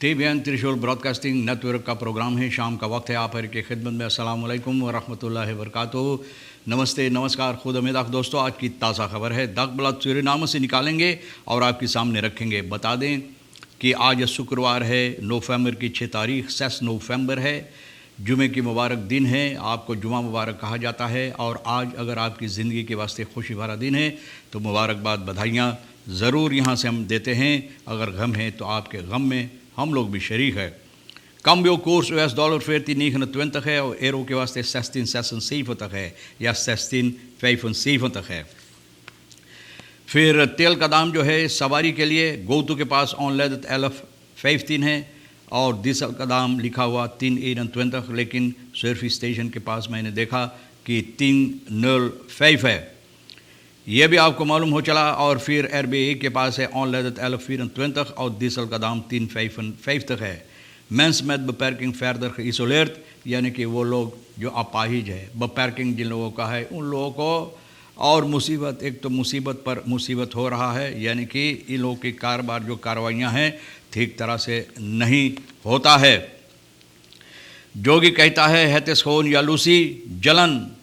TBN त्रिशूल broadcasting network का programme है। शाम का वक्त है, आप हर की खिदमत में अस्सलाम वालेकुम व रहमतुल्लाहि व बरकातुहू। नमस्ते, नमस्कार, खुद उम्मीद दोस्तों। आज की ताज़ा खबर है, दाग बलाद सूरीनाम से निकालेंगे और आपके सामने रखेंगे। बता दें कि आज शुक्रवार है, नवंबर की 6 तारीख, 6 नवंबर है, जुमे की मुबारक दिन है। आपको जुमा मुबारक कहा जाता है। और आज अगर आपकी ज़िंदगी के वास्ते खुशी भरा दिन है तो मुबारकबाद, बधाइयाँ ज़रूर यहाँ से हम देते हैं। अगर गम है तो आपके गम में हम लोग भी शरीक है। Cambio koers US-dollar 14,29 है और euro के वास्ते 16,76 है या 16,75 है। फिर तेल का दाम जो है सवारी के लिए गोतू के पास ऑनलाइन 11,15 है और डीजल का दाम लिखा हुआ 3,21, लेकिन सर्विस स्टेशन के पास मैंने देखा कि 3,05 है। ये भी आपको मालूम हो चला। और फिर RBA के पास है ऑनलाइन 11,24 और डीजल का दाम 3,55 है। मेंस में beperking verder geïsoleerd, यानी कि वो लोग जो अपाहिज है, beperking जिन लोगों का है उन लोगों को और मुसीबत, एक तो मुसीबत पर मुसीबत हो रहा है, यानी कि इन लोगों की कारोबार जो कार्रवाइयाँ हैं ठीक तरह से नहीं होता है। जोगी कहता है खोन या लूसी जलन,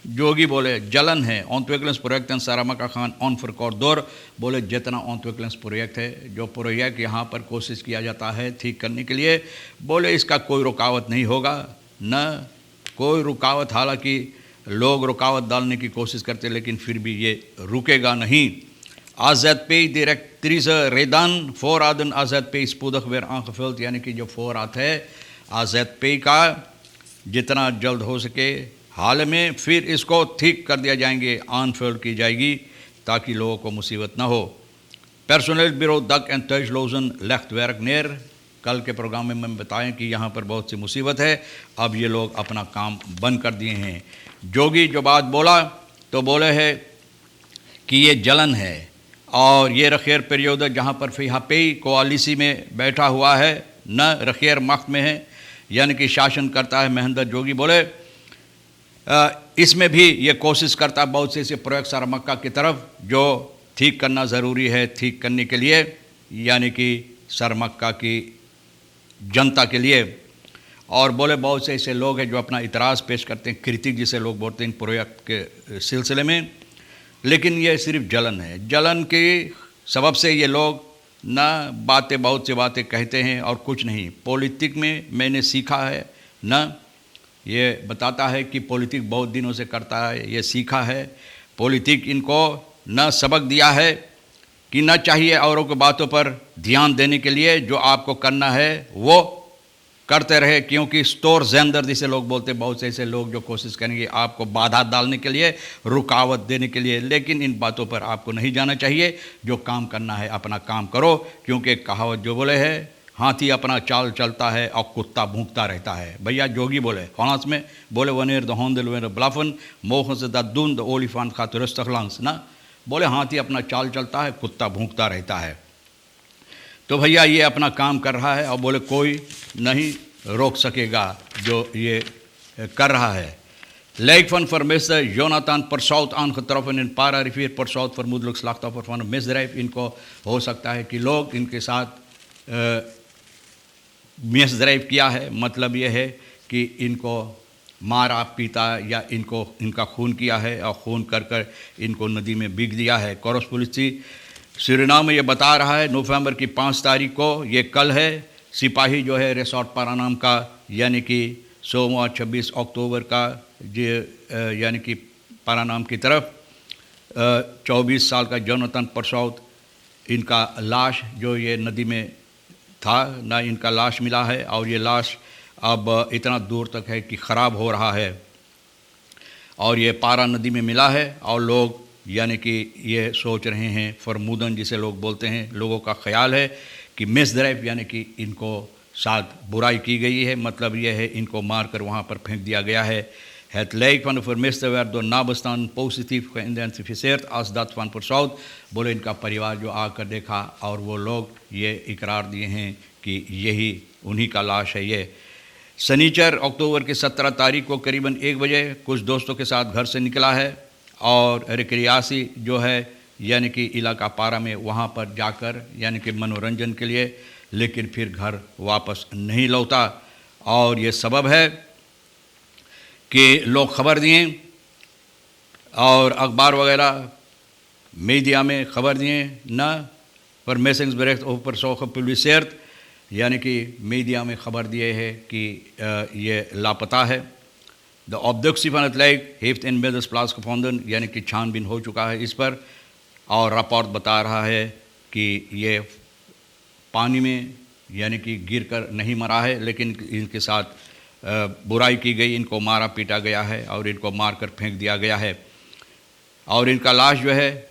जोगी बोले जलन है। ontwikkelingsproject प्रोजेक्ट सारामका खान ऑन फॉर कॉर्डोर बोले जितना ontwikkelingsproject प्रोजेक्ट है, जो प्रोजेक्ट यहाँ पर कोशिश किया जाता है ठीक करने के लिए, बोले इसका कोई रुकावट नहीं होगा, न कोई रुकावट। हालांकि लोग रुकावट डालने की कोशिश करते लेकिन फिर भी ये रुकेगा नहीं। AZP directrice Redan voorraden AZP spoedig weer aangevuld, यानी कि जो voorraad है AZP का जितना जल्द हो सके हाल में फिर इसको ठीक कर दिया जाएंगे, आनफिल्ड की जाएगी ताकि लोगों को मुसीबत ना हो। Personeelsbureau Dak en Thuislozen legt werk neer। कल के प्रोग्राम में मैं बताएं कि यहाँ पर बहुत सी मुसीबत है, अब ये लोग अपना काम बंद कर दिए हैं। जोगी जो बात बोला तो बोले है कि ये जलन है और ये रखेर पीरियड जहाँ पर फिहापी कोआलिसी में बैठा हुआ है, न रखेर मख्त में है, यानी कि शासन करता है महेंद्र जोगी। बोले इसमें भी ये कोशिश करता है बहुत से ऐसे प्रोजेक्ट सरमक्का की तरफ जो ठीक करना ज़रूरी है, ठीक करने के लिए, यानी कि सरमक्का की जनता के लिए। और बोले बहुत से ऐसे लोग हैं जो अपना इतराज़ पेश करते हैं, क्रिटिक जिसे लोग बोलते हैं प्रोजेक्ट के सिलसिले में, लेकिन ये सिर्फ जलन है। जलन के सबब से ये लोग ना बातें, बहुत सी बातें कहते हैं और कुछ नहीं। पॉलिटिक में मैंने सीखा है ना, ये बताता है कि पॉलिटिक बहुत दिनों से करता है, ये सीखा है। पॉलिटिक इनको न सबक दिया है कि न चाहिए औरों की बातों पर ध्यान देने के लिए, जो आपको करना है वो करते रहे, क्योंकि स्टोर जेंदर जिसे लोग बोलते हैं, बहुत से ऐसे लोग जो कोशिश करेंगे आपको बाधा डालने के लिए, रुकावट देने के लिए, लेकिन इन बातों पर आपको नहीं जाना चाहिए। जो काम करना है अपना काम करो, क्योंकि कहावत जो बोले है, हाथी अपना चाल चलता है और कुत्ता भूखता रहता है। भैया जोगी बोले होनास में बोले वनेर द होंदल वेर ब्लाफन मोह से द दून द ओलिफान खातिर रस्तखलांस ना, बोले हाथी अपना चाल चलता है, कुत्ता भूखता रहता है। तो भैया ये अपना काम कर रहा है और बोले कोई नहीं रोक सकेगा जो ये कर रहा है। Lijk van vermiste Jonathan Persaud aangetroffen in Para-rivier Persaud, vermoedelijk slachtoffer van een misdrijf। इनको हो सकता है कि लोग इनके साथ मिसड्राइव किया है, मतलब ये है कि इनको मारा पीटा या इनका खून किया है और खून कर कर इनको नदी में बिक दिया है। कोरस पुलिस सूरीनाम में ये बता रहा है नवंबर की 5 तारीख को, ये कल है, सिपाही जो है रिसोर्ट पारानाम का, यानी कि सोमवार 26 अक्टूबर का, यानी कि पारानाम की तरफ 24 साल का जोनाथन परसौद, इनका लाश जो ये नदी में था ना, इनका लाश मिला है और ये लाश अब इतना दूर तक है कि ख़राब हो रहा है और ये पारा नदी में मिला है। और लोग यानी कि ये सोच रहे हैं, फरमूदन जिसे लोग बोलते हैं, लोगों का ख्याल है कि मिसड्राइव, यानी कि इनको साथ बुराई की गई है, मतलब ये है इनको मार कर वहाँ पर फेंक दिया गया है। Het lijk van de vermiste werd door nabestaanden positief geïdentificeerd als dat van Persaud। बोले इनका परिवार जो आकर देखा और वो लोग ये इकरार दिए हैं कि यही उन्हीं का लाश है। ये शनिचर अक्टूबर की 17 तारीख को करीबन 1 बजे कुछ दोस्तों के साथ घर से निकला है और रिक्रियासी जो है यानी कि इलाका पारा में, वहाँ पर जाकर यानी कि मनोरंजन के लिए लेकिन फिर घर वापस नहीं लौटा। और ये सबब है कि लोग खबर दिए और अखबार वगैरह मीडिया में खबर दिए न पर मैसेंग्सबरेcht over zo gepubliceerd, यानी कि मीडिया में खबर दिए है कि ये लापता है। द ऑब्डक्सी van het lijk heeft inmiddels plaatsgevonden, यानी कि छानबीन हो चुका है इस पर, और रिपोर्ट बता रहा है कि ये पानी में यानी कि गिरकर नहीं मरा है, लेकिन इनके साथ बुराई की गई, इनको मारा पीटा गया है और इनको मारकर फेंक दिया गया है। और इनका लाश जो है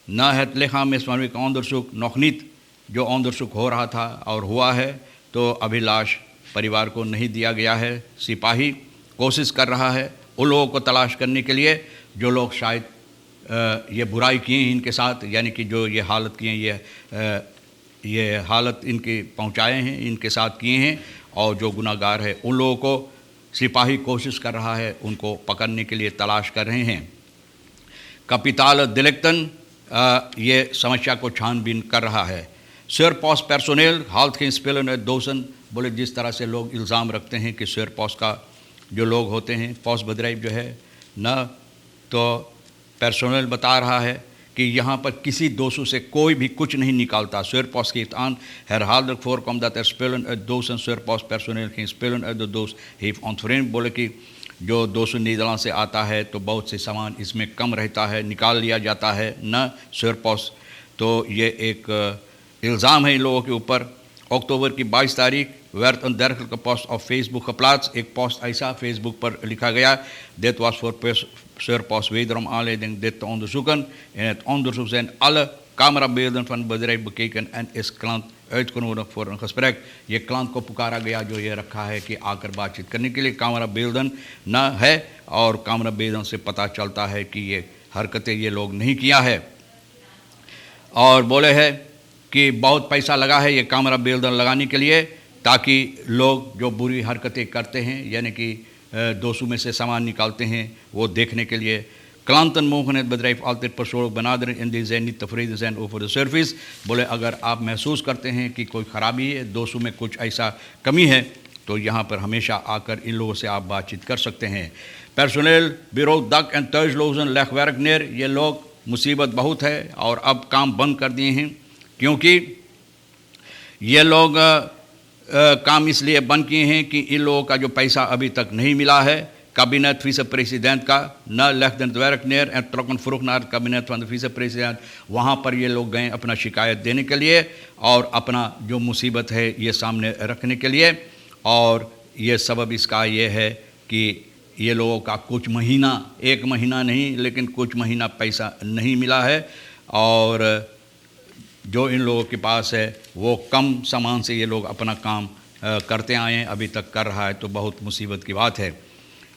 न het lichaam is vanwege onderzoek nog niet, जो onderzoek हो रहा था और हुआ है, तो अभी लाश परिवार को नहीं दिया गया है। सिपाही कोशिश कर रहा है उन लोगों को तलाश करने के लिए जो लोग शायद ये बुराई किए हैं इनके साथ, यानी कि जो ये हालत किए हैं, ये हालत इनके पहुंचाए हैं, इनके साथ किए हैं, और जो गुनाहगार है उन लोगों को सिपाही कोशिश कर रहा है उनको पकड़ने के लिए तलाश कर रहे हैं। कैपिटल दिलेक्टन ये समस्या को छानबीन कर रहा है। शेरपोस्ट पर्सोनेल हालत geen spelen uit dozen, बोले जिस तरह से लोग इल्ज़ाम रखते हैं कि शेरपोस्ट का जो लोग होते हैं, पोस्ट bedrijf जो है न, तो पर्सोनेल बता रहा है कि यहाँ पर किसी दोषों से कोई भी कुछ नहीं निकालता। शेरपोस्ट geeft aan herhaaldelijk voorkomt dat spelen uit dozen शेरपोस्ट पर्सोनेल geen spelen uit de doos heeft ontvreemd, बोले कि जो 200 नीदरलैंड से आता है तो बहुत से सामान इसमें कम रहता है, निकाल लिया जाता है न शेरपोस्ट। तो ये एक इल्ज़ाम है इन लोगों के ऊपर। अक्टूबर की 22 तारीख werd een dergelijke post op Facebook geplaatst। एक पोस्ट ऐसा फेसबुक पर लिखा गया, dit was voor शेरपोस्ट wederom aanleiding dit te onderzoeken। In het onderzoek zijn alle camerabeelden van het bedrijf bekeken en is klant uitgenodigd voor een gesprek। ये क्लांत को पुकारा गया जो ये रखा है कि आकर बातचीत करने के लिए। कैमरा बेल्दन न है और कैमरा बेल्दन से पता चलता है कि ये हरकतें ये लोग नहीं किया है। और बोले है कि बहुत पैसा लगा है ये कैमरा बेल्दन लगाने के लिए, ताकि लोग जो बुरी हरकतें करते हैं यानी कि दोषों में से सामान निकालते हैं वो देखने के लिए। Klanten mogen het bedrijf altijd persoonlijk benaderen indien zij niet tevreden zijn over de service। बोले अगर आप महसूस करते हैं कि कोई ख़राबी है, दोषों में कुछ ऐसा कमी है, तो यहाँ पर हमेशा आकर इन लोगों से आप बातचीत कर सकते हैं। पर्सोनेल बिरो dak en thuislozen leg werk neer। ये लोग मुसीबत बहुत है और अब काम बंद कर दिए हैं, क्योंकि ये लोग काम इसलिए बंद किए हैं कि इन लोगों का जो पैसा अभी तक नहीं मिला है। kabinet vice-president का न legde het werk neer en trokken vroeg naar het kabinet van de vice-president। वहाँ पर ये लोग गए अपना शिकायत देने के लिए और अपना जो मुसीबत है ये सामने रखने के लिए। और ये सबब इसका ये है कि ये लोगों का कुछ महीना, एक महीना नहीं लेकिन कुछ महीना पैसा नहीं मिला है, और जो इन लोगों के पास है वो कम सामान से ये लोग अपना काम करते आए हैं, अभी तक कर रहा है, तो बहुत मुसीबत की बात है।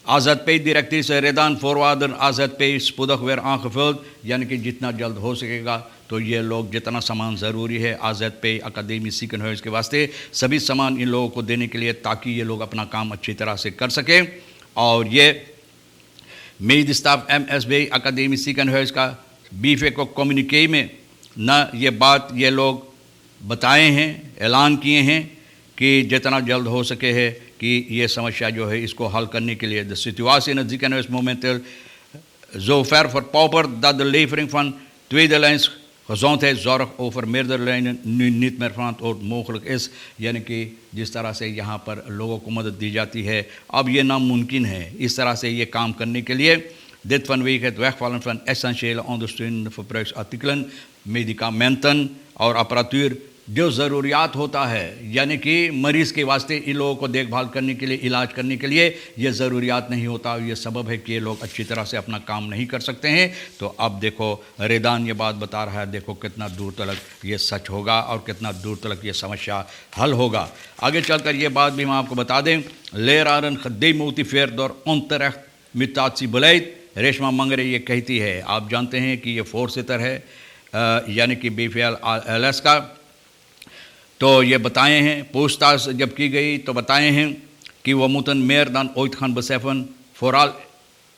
AZP-directrice Redan voorwaarden AZP spoedig weer aangevuld, यानी कि जितना जल्द हो सकेगा तो ये लोग जितना सामान ज़रूरी है AZP अकादमी ziekenhuis के वास्ते सभी सामान इन लोगों को देने के लिए, ताकि ये लोग अपना काम अच्छी तरह से कर सकें। और ये मेडिस्टाफ MSB अकादमी ziekenhuis का बीफे को कम्युनिके में न ये बात ये लोग बताए हैं, ऐलान किए हैं कि जितना जल्द हो सके है कि ये समस्या जो है इसको हल करने के लिए। De situatie in het ziekenhuis momenteel zo ver verpauperd dat de levering van tweede lijns gezondheidszorg over meerdere lijnen nu niet meer verantwoord mogelijk is। यानी कि जिस तरह से यहाँ पर लोगों को मदद दी जाती है अब ये नामुमकिन है इस तरह से ये काम करने के लिए। Dit vanwege het wegvallen van essentiële ondersteunende verbruiksartikelen, medicamenten और apparatuur जो ज़रूरियात होता है, यानी कि मरीज़ के वास्ते इन लोगों को देखभाल करने के लिए, इलाज करने के लिए ये ज़रूरियात नहीं होता। ये सबब है कि ये लोग अच्छी तरह से अपना काम नहीं कर सकते हैं। तो अब देखो रेदान ये बात बता रहा है, देखो कितना दूर तक ये सच होगा और कितना दूर तक ये समस्या हल होगा। आगे चलकर ये बात भी हम आपको बता दें, leraren gedemotiveerd door onterecht mutatiebeleid। Reshma Mangre ये कहती है, आप जानते हैं कि ये voorzitter है यानी कि BVLS का, तो ये बताए हैं, पूछताछ जब की गई तो बताए हैं कि we moeten meer dan ooit gaan beseffen, vooral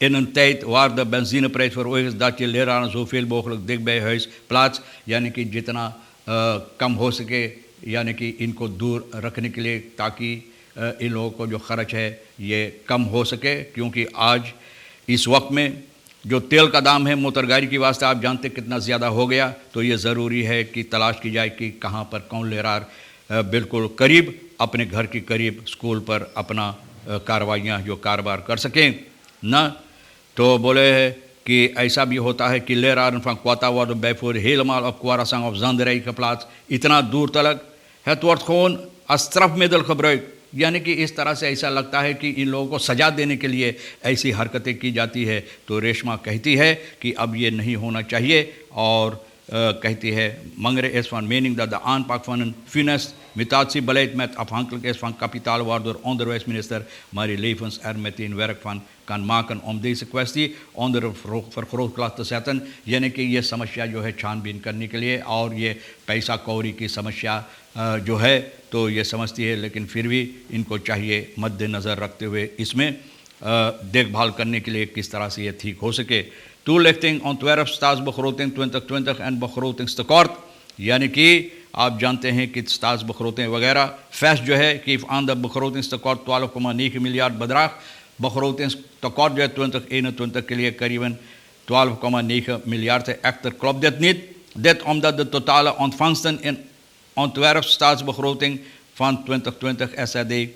in een tijd waar de benzineprijs verhoogd is, dat je leraren zoveel mogelijk dicht bij huis plaatst। यानी कि जितना कम हो सके यानी कि इनको दूर रखने के लिए, ताकि इन लोगों को जो ख़र्च है ये कम हो सके। क्योंकि आज इस वक्त में जो तेल का दाम है मोटर गाड़ी की वास्ते आप जानते कितना ज़्यादा हो गया, तो ये ज़रूरी है कि तलाश की जाए कि कहाँ पर कौन ले रहा बिल्कुल करीब, अपने घर के करीब स्कूल पर अपना कार्रवाइयाँ जो कारोबार कर सकें न। तो बोले कि ऐसा भी होता है कि लेरार van Quatawaard bijvoorbeeld helemaal op Quarasang of Zanderij geplaatst, इतना दूर तलक है, तो gewoon als strafmiddel gebruikt, यानी कि इस तरह से ऐसा लगता है कि इन लोगों को सजा देने के लिए ऐसी हरकतें की जाती है। तो रेशमा कहती है कि अब ये नहीं होना चाहिए और कहती है Mangere is van mening dat de aanpak van een funest mutatiebeleid met afhankelijk is van kapitaal waardoor onderwijsminister Marie Levens er meteen werk van kan maken om deze kwestie onder een vergrootglas te zetten। यानी कि ये समस्या जो है छानबीन करने के लिए, और ये पैसा कौड़ी की समस्या जो है तो ये समझती है, लेकिन फिर भी इनको चाहिए मद्देनज़र रखते हुए इसमें देखभाल करने के लिए किस तरह से ये ठीक हो सके। Toelichting ontwerp staatsbegroting 2020 en begrotingstekort, यानी कि आप जानते हैं कि staatsbegroting वगैरह फैस्ट जो है कि aan de begrotingstekort 12,9 miljard bedrag, begrotingstekort जो है 2021 के लिए करीबन 12,9 miljard है। Echter klopt dit niet, dit omdat de totale ontvangsten in ontwerp staatsbegroting van 2020 SAD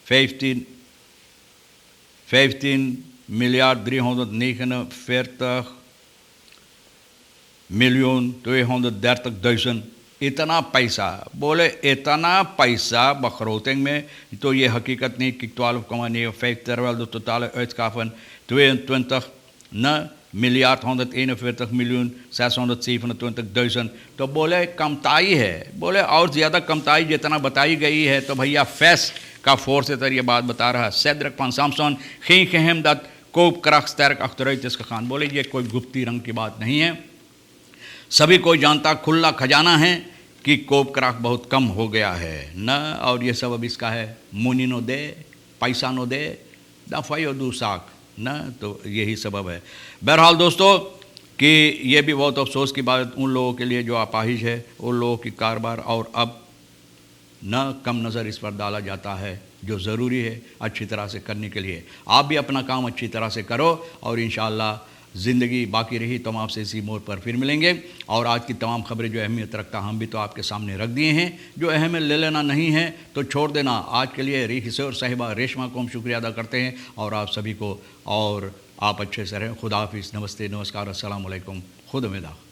15,349,230,000 इतना पैसा, बोले इतना पैसा begroting में, तो ये हकीकत नहीं कि 12,9 terwijl de totale uitgaven 22 miljard 141,627,000, तो बोले कमताई है। बोले और ज़्यादा कमताई जितना बताई गई है, तो भैया फैस का फोर्स है, ये बात बता रहा है। Cedric van Samson geen geheim dat koopkracht sterk achteruit is gegaan। बोले ये कोई गुप्ती रंग की बात नहीं है, सभी कोई जानता, खुला खजाना है कि कोपक्राफ्ट बहुत कम हो गया है न। और ये सब अब इसका है मुनी नो दे पैसा नो दे दफायो दू साक न, तो यही सबब है। बहरहाल दोस्तों कि ये भी बहुत अफसोस की बात उन लोगों के लिए जो अपाहिज है, उन लोगों की कारोबार, और अब न कम नज़र इस पर डाला जाता है जो ज़रूरी है अच्छी तरह से करने के लिए। आप भी अपना काम अच्छी तरह से करो और इंशाअल्लाह ज़िंदगी बाकी रही तो हम आपसे इसी मोड़ पर फिर मिलेंगे। और आज की तमाम खबरें जो अहमियत रखता हम भी तो आपके सामने रख दिए हैं, जो अहमियत ले लेना नहीं है तो छोड़ देना। आज के लिए रिखसर साहिबा रेशमा को हम शुक्रिया अदा करते हैं और आप सभी को, और आप अच्छे से रहें। खुदा हाफिज़, नमस्ते, नमस्कार, अस्सलाम वालेकुम, खुद उम्मीद।